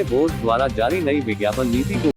Railway board द्वारा जारी नई विज्ञापन नीति को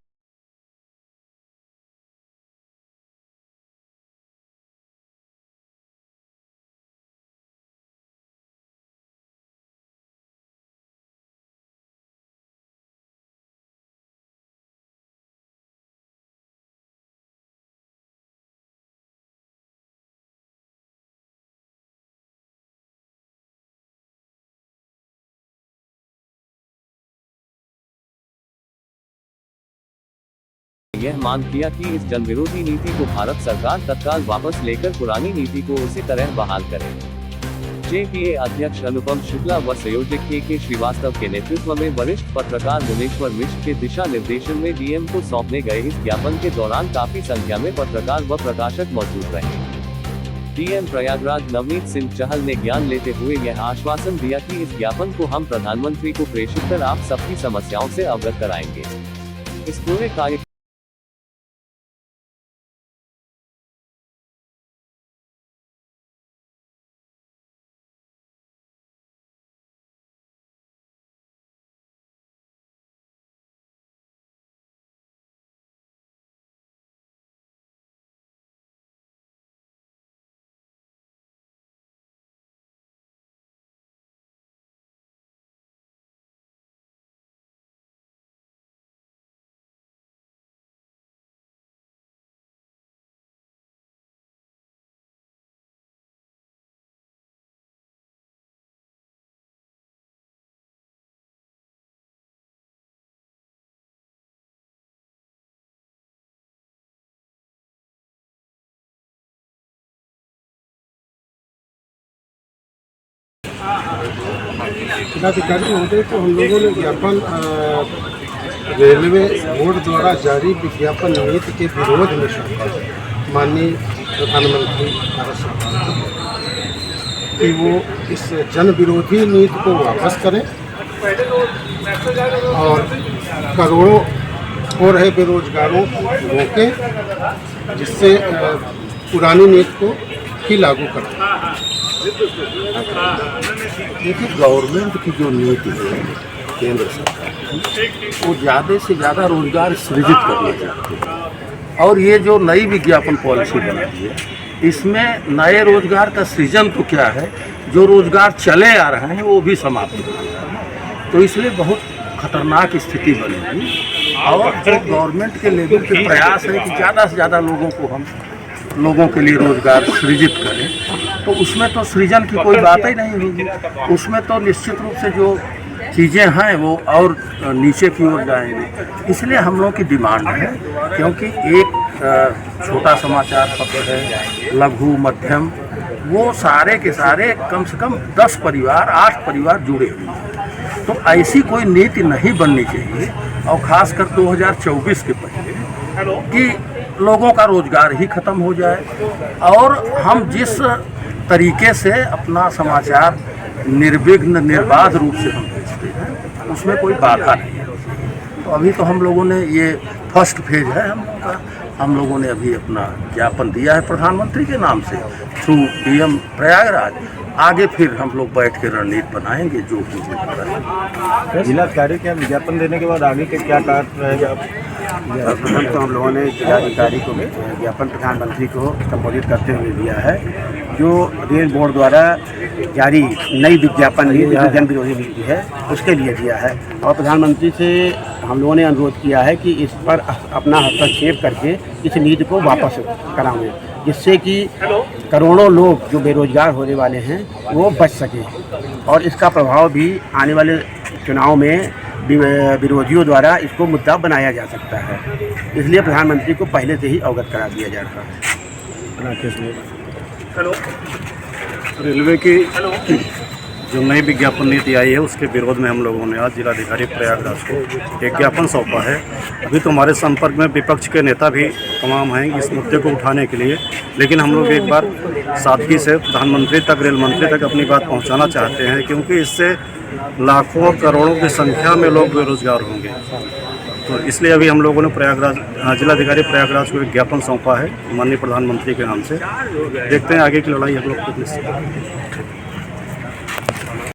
यह मांग किया कि इस जनविरोधी नीति को भारत सरकार तत्काल वापस लेकर पुरानी नीति को उसी तरह बहाल करे। जेपीए अध्यक्ष अनुपम शुक्ला व संयोजक के श्रीवास्तव के नेतृत्व में वरिष्ठ पत्रकार भुवनेश्वर मिश्र के दिशा निर्देशन में डीएम को सौंपने गए इस ज्ञापन के दौरान काफी संख्या में पत्रकार व प्रकाशक मौजूद रहे। डीएम प्रयागराज नवनीत सिंह चहल ने ज्ञान लेते हुए यह आश्वासन दिया कि इस ज्ञापन को हम प्रधानमंत्री को प्रेषित कर आप सबकी समस्याओं से अवगत कराएंगे। इस पूरे कार्य जिलाधिकारी महोदय को हम लोगों ने ज्ञापन रेलवे बोर्ड द्वारा जारी विज्ञापन नीति के विरोध में सौंपा माननीय प्रधानमंत्री भारत सरकार कि वो इस जन विरोधी नीति को वापस करें और करोड़ों हो रहे बेरोजगारों को रोकें, जिससे पुरानी नीति को ही लागू करें। देखिए, गवर्नमेंट की जो नीति है केंद्र सरकार की, वो ज़्यादा से ज़्यादा रोजगार सृजित करना चाहती है और ये जो नई विज्ञापन पॉलिसी बनती है इसमें नए रोजगार का सृजन तो क्या है, जो रोजगार चले आ रहे हैं वो भी समाप्त हो रहे हैं। तो इसलिए बहुत खतरनाक स्थिति बनेगी और जो गवर्नमेंट के लेवल पे प्रयास है कि ज़्यादा से ज़्यादा लोगों के लिए रोजगार सृजित करें, तो उसमें तो सृजन की कोई बात ही नहीं होगी। उसमें तो निश्चित रूप से जो चीज़ें हैं वो और नीचे की ओर जाएंगी। इसलिए हम लोगों की डिमांड है, क्योंकि एक छोटा समाचार पत्र है, लघु मध्यम, वो सारे के सारे कम से कम 10 परिवार 8 परिवार जुड़े हुए हैं। तो ऐसी कोई नीति नहीं बननी चाहिए और ख़ासकर 2024 के पहले कि लोगों का रोजगार ही खत्म हो जाए और हम जिस तरीके से अपना समाचार निर्विघ्न निर्बाध रूप से हम भेजते हैं उसमें कोई बाधा नहीं है। तो अभी तो हम लोगों ने ये फर्स्ट फेज है हम लोगों ने अभी अपना ज्ञापन दिया है प्रधानमंत्री के नाम से थ्रू डीएम प्रयागराज। आगे फिर हम लोग बैठ के रणनीति बनाएंगे जो भी होगा। जिलाधिकारी के विज्ञापन देने के बाद आगे के क्या कार्य रहेगा? प्रथम तो हम लोगों ने जिलाधिकारी को ज्ञापन प्रधानमंत्री को संबोधित करते हुए दिया है, जो रेल बोर्ड द्वारा जारी नई विज्ञापन नीति जो जन विरोधी नीति है उसके लिए दिया है। और प्रधानमंत्री से हम लोगों ने अनुरोध किया है कि इस पर अपना हस्तक्षेप करके इस नीति को वापस कराएंगे, जिससे कि करोड़ों लोग जो बेरोजगार होने वाले हैं वो बच सकें और इसका प्रभाव भी आने वाले चुनाव में विरोधियों द्वारा इसको मुद्दा बनाया जा सकता है। इसलिए प्रधानमंत्री को पहले से ही अवगत करा दिया जा रहा है। रेलवे की जो नई विज्ञापन नीति आई है उसके विरोध में हम लोगों ने आज जिलाधिकारी प्रयागराज को एक ज्ञापन सौंपा है। अभी तो हमारे संपर्क में विपक्ष के नेता भी तमाम हैं इस मुद्दे को उठाने के लिए, लेकिन हम लोग एक बार सादगी से प्रधानमंत्री तक, रेल मंत्री तक अपनी बात पहुंचाना चाहते हैं, क्योंकि इससे लाखों करोड़ों की संख्या में लोग बेरोजगार होंगे। तो इसलिए अभी हम लोगों ने जिलाधिकारी प्रयागराज को एक ज्ञापन सौंपा है माननीय प्रधानमंत्री के नाम से। देखते हैं आगे की लड़ाई हम लोग कितनी